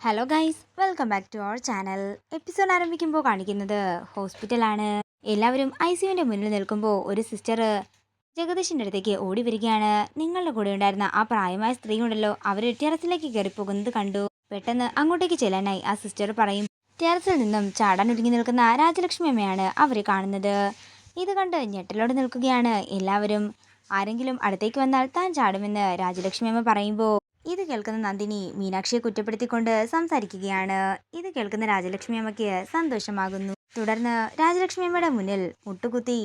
Hello guys, welcome back to our channel. Episode ആരംഭിക്കുമ്പോൾ കാണിക്കുന്നത് ഹോസ്പിറ്റലാണ്. എല്ലാവരും ICUവിൻ്റെ മുന്നിൽ നിൽക്കുമ്പോൾ ഒരു സിസ്റ്റർ ജഗദീഷിൻ്റെ അടുത്തേക്ക് ഓടി വരികയാണ്. നിങ്ങളുടെ കൂടെ ഉണ്ടായിരുന്ന ആ പ്രായമായ സ്ത്രീ ഉണ്ടല്ലോ, അവർ ടെറസിലേക്ക് കയറി പോകുന്നത് കണ്ടു. പെട്ടെന്ന് അങ്ങോട്ടേക്ക് ചെല്ലാനായി ആ സിസ്റ്റർ പറയും. ടെറസിൽ നിന്നും ചാടാൻ ഒരുങ്ങി നിൽക്കുന്ന രാജലക്ഷ്മി അമ്മയാണ് അവരെ കാണുന്നത്. ഇത് കണ്ട് ഞെട്ടലോടെ നിൽക്കുകയാണ് എല്ലാവരും. ആരെങ്കിലും അടുത്തേക്ക് വന്നാൽ താൻ ചാടുമെന്ന് രാജലക്ഷ്മി അമ്മ പറയുമ്പോൾ ഇത് കേൾക്കുന്ന നന്ദിനി മീനാക്ഷിയെ കുറ്റപ്പെടുത്തിക്കൊണ്ട് സംസാരിക്കുകയാണ്. ഇത് കേൾക്കുന്ന രാജലക്ഷ്മി അമ്മയ്ക്ക് സന്തോഷമാകുന്നു. തുടർന്ന് രാജലക്ഷ്മി അമ്മയുടെ മുന്നിൽ മുട്ടുകുത്തി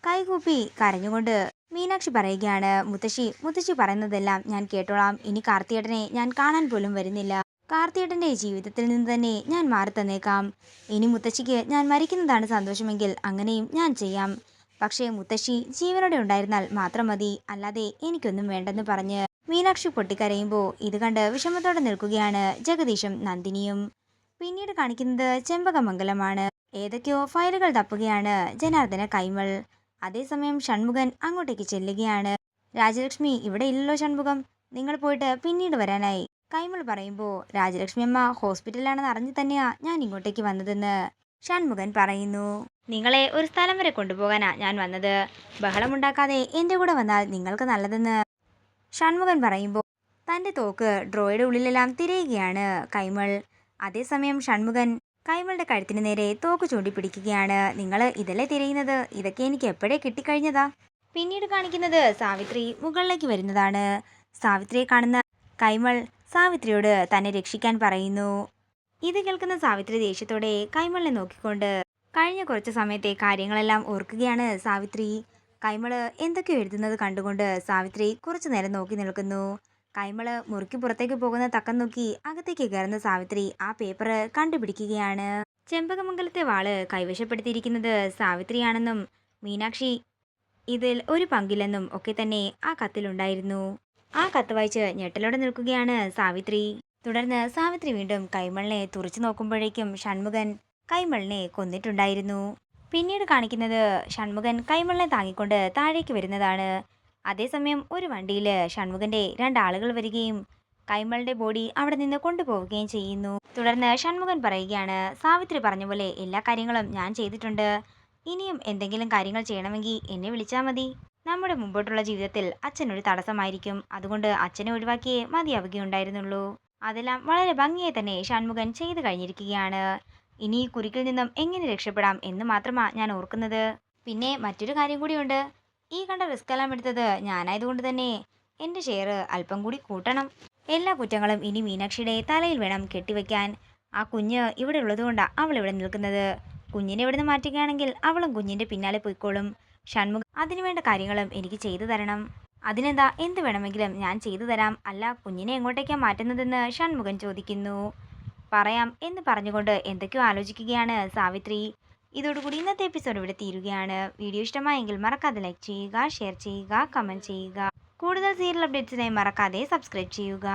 കൈകൂപ്പി കരഞ്ഞുകൊണ്ട് മീനാക്ഷി പറയുകയാണ്, മുത്തശ്ശി പറയുന്നതെല്ലാം ഞാൻ കേട്ടോളാം. ഇനി കാർത്തിയേട്ടനെ ഞാൻ കാണാൻ പോലും വരുന്നില്ല. കാർത്തിയേട്ടന്റെ ജീവിതത്തിൽ നിന്ന് തന്നെ ഞാൻ മാറി തന്നേക്കാം. ഇനി മുത്തശ്ശിക്ക് ഞാൻ മരിക്കുന്നതാണ് സന്തോഷമെങ്കിൽ അങ്ങനെയും ഞാൻ ചെയ്യാം. പക്ഷേ മുത്തശ്ശി ജീവനോടെ ഉണ്ടായിരുന്നാൽ മാത്രം മതി, അല്ലാതെ എനിക്കൊന്നും വേണ്ടെന്ന് പറഞ്ഞ് മീനാക്ഷി പൊട്ടിക്കരയുമ്പോൾ ഇത് കണ്ട് വിഷമത്തോടെ നിൽക്കുകയാണ് ജഗദീഷും നന്ദിനിയും. പിന്നീട് കാണിക്കുന്നത് ചെമ്പകമംഗലമാണ്. ഏതൊക്കെയോ ഫയലുകൾ തപ്പുകയാണ് ജനാർദ്ദന കൈമൾ. അതേസമയം ഷൺമുഖൻ അങ്ങോട്ടേക്ക് ചെല്ലുകയാണ്. രാജലക്ഷ്മി ഇവിടെ ഇല്ലല്ലോ ഷൺമുഖം, നിങ്ങൾ പോയിട്ട് പിന്നീട് വരാനായി കൈമൾ പറയുമ്പോൾ രാജലക്ഷ്മി അമ്മ ഹോസ്പിറ്റലിലാണെന്ന് അറിഞ്ഞു തന്നെയാ ഞാൻ ഇങ്ങോട്ടേക്ക് വന്നതെന്ന് ഷൺമുഖൻ പറയുന്നു. നിങ്ങളെ ഒരു സ്ഥലം വരെ കൊണ്ടുപോകാനാ ഞാൻ വന്നത്. ബഹളമുണ്ടാക്കാതെ എൻ്റെ കൂടെ വന്നാൽ നിങ്ങൾക്ക് നല്ലതെന്ന് ഷൺമുഖൻ പറയുമ്പോൾ തൻ്റെ തോക്ക് ഡ്രോയുടെ ഉള്ളിലെല്ലാം തിരയുകയാണ് കൈമൾ. അതേസമയം ഷൺമുഖൻ കൈമളുടെ കഴുത്തിന് നേരെ തോക്ക് ചൂണ്ടിപ്പിടിക്കുകയാണ്. നിങ്ങൾ ഇതല്ലേ തിരയുന്നത്? ഇതൊക്കെ എനിക്ക് എപ്പോഴേ കിട്ടിക്കഴിഞ്ഞതാ. പിന്നീട് കാണിക്കുന്നത് സാവിത്രി മുകളിലേക്ക് വരുന്നതാണ്. സാവിത്രിയെ കാണുന്ന കൈമൾ സാവിത്രിയോട് തന്നെ രക്ഷിക്കാൻ പറയുന്നു. ഇത് കേൾക്കുന്ന സാവിത്രി ദേഷ്യത്തോടെ കൈമളിനെ നോക്കിക്കൊണ്ട് കഴിഞ്ഞ കുറച്ച് സമയത്തെ കാര്യങ്ങളെല്ലാം ഓർക്കുകയാണ് സാവിത്രി. കൈമള് എന്തൊക്കെയോ എഴുതുന്നത് കണ്ടുകൊണ്ട് സാവിത്രി കുറച്ചു നേരം നോക്കി നിൽക്കുന്നു. കൈമള് മുറിക്ക് പുറത്തേക്ക് പോകുന്ന തക്കം നോക്കി അകത്തേക്ക് കയറുന്ന സാവിത്രി ആ പേപ്പർ കണ്ടുപിടിക്കുകയാണ്. ചെമ്പകമംഗലത്തെ വാള് കൈവശപ്പെടുത്തിയിരിക്കുന്നത് സാവിത്രിയാണെന്നും മീനാക്ഷി ഇതിൽ ഒരു പങ്കില്ലെന്നും ഒക്കെ തന്നെ ആ കത്തിലുണ്ടായിരുന്നു. ആ കത്ത് വായിച്ച് ഞെട്ടലോടെ നിൽക്കുകയാണ് സാവിത്രി. തുടർന്ന് സാവിത്രി വീണ്ടും കൈമളിനെ തുറച്ചു നോക്കുമ്പോഴേക്കും ഷൺമുഖൻ കൈമളിനെ കൊന്നിട്ടുണ്ടായിരുന്നു. പിന്നീട് കാണിക്കുന്നത് ഷൺമുഖൻ കൈമളിനെ താങ്ങിക്കൊണ്ട് താഴേക്ക് വരുന്നതാണ്. അതേസമയം ഒരു വണ്ടിയിൽ ഷൺമുഖന്റെ രണ്ടാളുകൾ വരികയും കൈമളുടെ ബോഡി അവിടെ നിന്ന് കൊണ്ടുപോവുകയും ചെയ്യുന്നു. തുടർന്ന് ഷൺമുഖൻ പറയുകയാണ്, സാവിത്രി പറഞ്ഞ പോലെ എല്ലാ കാര്യങ്ങളും ഞാൻ ചെയ്തിട്ടുണ്ട്. ഇനിയും എന്തെങ്കിലും കാര്യങ്ങൾ ചെയ്യണമെങ്കിൽ എന്നെ വിളിച്ചാൽ മതി. നമ്മുടെ മുമ്പോട്ടുള്ള ജീവിതത്തിൽ അച്ഛനൊരു തടസ്സമായിരിക്കും. അതുകൊണ്ട് അച്ഛനെ ഒഴിവാക്കിയേ മതിയാവുകയുണ്ടായിരുന്നുള്ളൂ. അതെല്ലാം വളരെ ഭംഗിയായി തന്നെ ഷൺമുഖൻ ചെയ്തു കഴിഞ്ഞിരിക്കുകയാണ്. ഇനി ഈ കുരുക്കിൽ നിന്നും എങ്ങനെ രക്ഷപ്പെടാം എന്ന് മാത്രമാണ് ഞാൻ ഓർക്കുന്നത്. പിന്നെ മറ്റൊരു കാര്യം കൂടിയുണ്ട്. ഈ കണ്ട റിസ്ക് എല്ലാം എടുത്തത് ഞാനായതുകൊണ്ട് തന്നെ എൻ്റെ ഷെയർ അല്പം കൂടി കൂട്ടണം. എല്ലാ കുറ്റങ്ങളും ഇനി മീനാക്ഷിയുടെ തലയിൽ വേണം കെട്ടിവെക്കാൻ. ആ കുഞ്ഞ് ഇവിടെ ഉള്ളതുകൊണ്ടാണ് അവൾ ഇവിടെ നിൽക്കുന്നത്. കുഞ്ഞിനെ ഇവിടെ നിന്ന് മാറ്റുകയാണെങ്കിൽ അവളും കുഞ്ഞിൻ്റെ പിന്നാലെ പോയിക്കോളും. ഷൺമുഖം അതിനുവേണ്ട കാര്യങ്ങളും എനിക്ക് ചെയ്തു തരണം. അതിനെന്താ, എന്ത് വേണമെങ്കിലും ഞാൻ ചെയ്തു തരാം. അല്ല, കുഞ്ഞിനെ എങ്ങോട്ടേക്കാണ് മാറ്റുന്നതെന്ന് ഷൺമുഖൻ ചോദിക്കുന്നു. പറയാം എന്ന് പറഞ്ഞുകൊണ്ട് എന്തൊക്കെയോ ആലോചിക്കുകയാണ് സാവിത്രി. ഇതോടുകൂടി ഇന്നത്തെ എപ്പിസോഡ് ഇവിടെ തീരുകയാണ്. വീഡിയോ ഇഷ്ടമായെങ്കിൽ മറക്കാതെ ലൈക്ക് ചെയ്യുക, ഷെയർ ചെയ്യുക, കമൻറ്റ് ചെയ്യുക. കൂടുതൽ സീരിയൽ അപ്ഡേറ്റ്സിനായി മറക്കാതെ സബ്സ്ക്രൈബ് ചെയ്യുക.